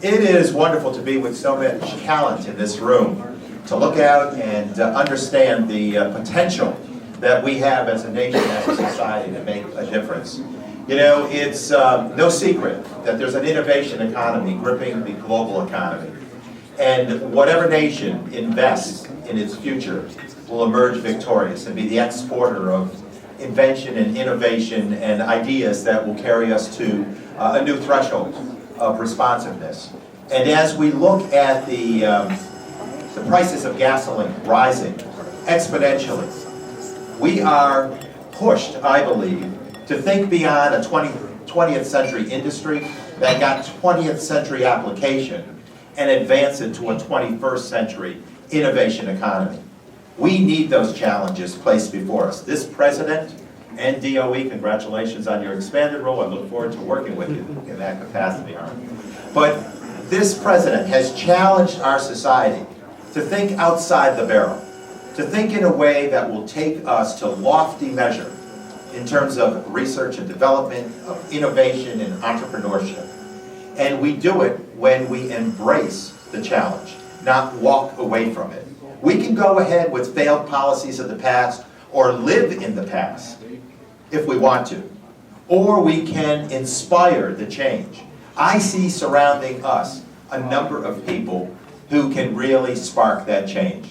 It is wonderful to be with so much talent in this room, to look out and understand the potential that we have as a nation, as a society, to make a difference. You know, it's no secret that there's an innovation economy gripping the global economy. And whatever nation invests in its future will emerge victorious and be the exporter of invention and innovation and ideas that will carry us to a new threshold of responsiveness. And as we look at the prices of gasoline rising exponentially, we are pushed, I believe, to think beyond a 20th century industry that got 20th century application and advance it to a 21st century innovation economy. We need those challenges placed before us. This president and DOE, congratulations on your expanded role. I look forward to working with you in that capacity, Arne. But this president has challenged our society to think outside the barrel, to think in a way that will take us to lofty measure in terms of research and development, of innovation and entrepreneurship. And we do it when we embrace the challenge, not walk away from it. We can go ahead with failed policies of the past or live in the past if we want to. Or we can inspire the change. I see surrounding us a number of people who can really spark that change.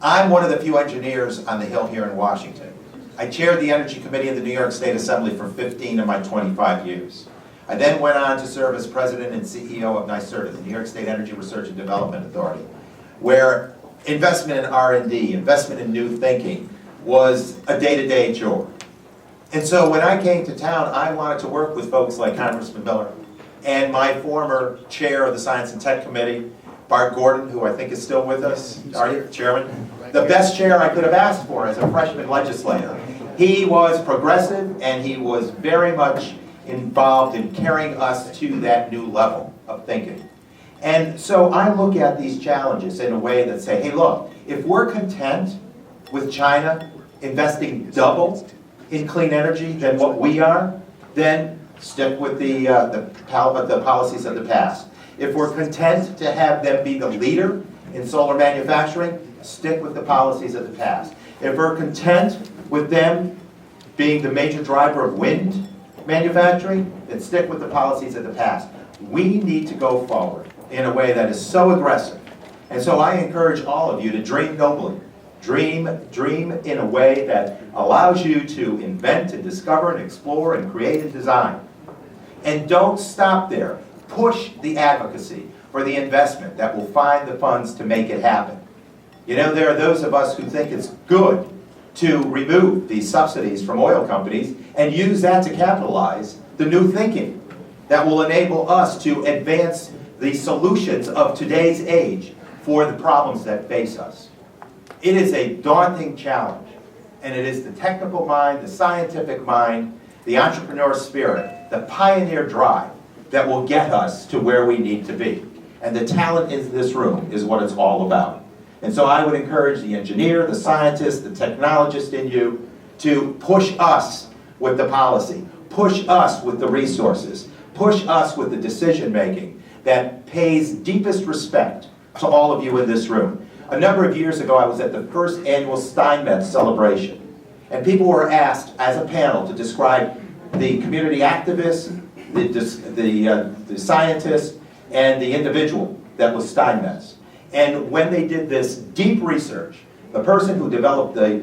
I'm one of the few engineers on the Hill here in Washington. I chaired the Energy Committee in the New York State Assembly for 15 of my 25 years. I then went on to serve as president and CEO of NYSERDA, the New York State Energy Research and Development Authority, where investment in R&D, investment in new thinking, was a day-to-day chore. And so when I came to town, I wanted to work with folks like Congressman Miller and my former chair of the Science and Tech Committee, Bart Gordon, who I think is still with us. Are you, Chairman? The best chair I could have asked for as a freshman legislator. He was progressive and he was very much involved in carrying us to that new level of thinking. And so I look at these challenges in a way that say, hey look, if we're content with China investing double in clean energy than what we are, then stick with the policies of the past. If we're content to have them be the leader in solar manufacturing, stick with the policies of the past. If we're content with them being the major driver of wind manufacturing, then stick with the policies of the past. We need to go forward in a way that is so aggressive. And so I encourage all of you to dream nobly. Dream in a way that allows you to invent and discover and explore and create and design. And don't stop there. Push the advocacy for the investment that will find the funds to make it happen. You know, there are those of us who think it's good to remove these subsidies from oil companies and use that to capitalize the new thinking that will enable us to advance the solutions of today's age for the problems that face us. It is a daunting challenge, and it is the technical mind, the scientific mind, the entrepreneur spirit, the pioneer drive that will get us to where we need to be. And the talent in this room is what it's all about. And so I would encourage the engineer, the scientist, the technologist in you to push us with the policy, push us with the resources, push us with the decision making that pays deepest respect to all of you in this room. A number of years ago, I was at the first annual Steinmetz celebration, and people were asked as a panel to describe the community activist, the scientist, and the individual that was Steinmetz. And when they did this deep research, the person who developed the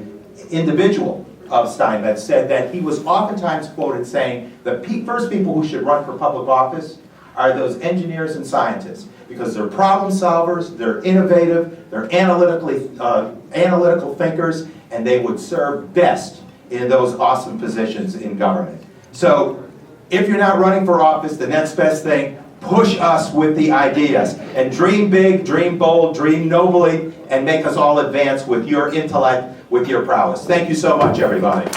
individual of Steinmetz said that he was oftentimes quoted saying the first people who should run for public office are those engineers and scientists, because they're problem solvers, they're innovative, they're analytical thinkers, and they would serve best in those awesome positions in government. So if you're not running for office, the next best thing, push us with the ideas, and dream big, dream bold, dream nobly, and make us all advance with your intellect, with your prowess. Thank you so much, everybody.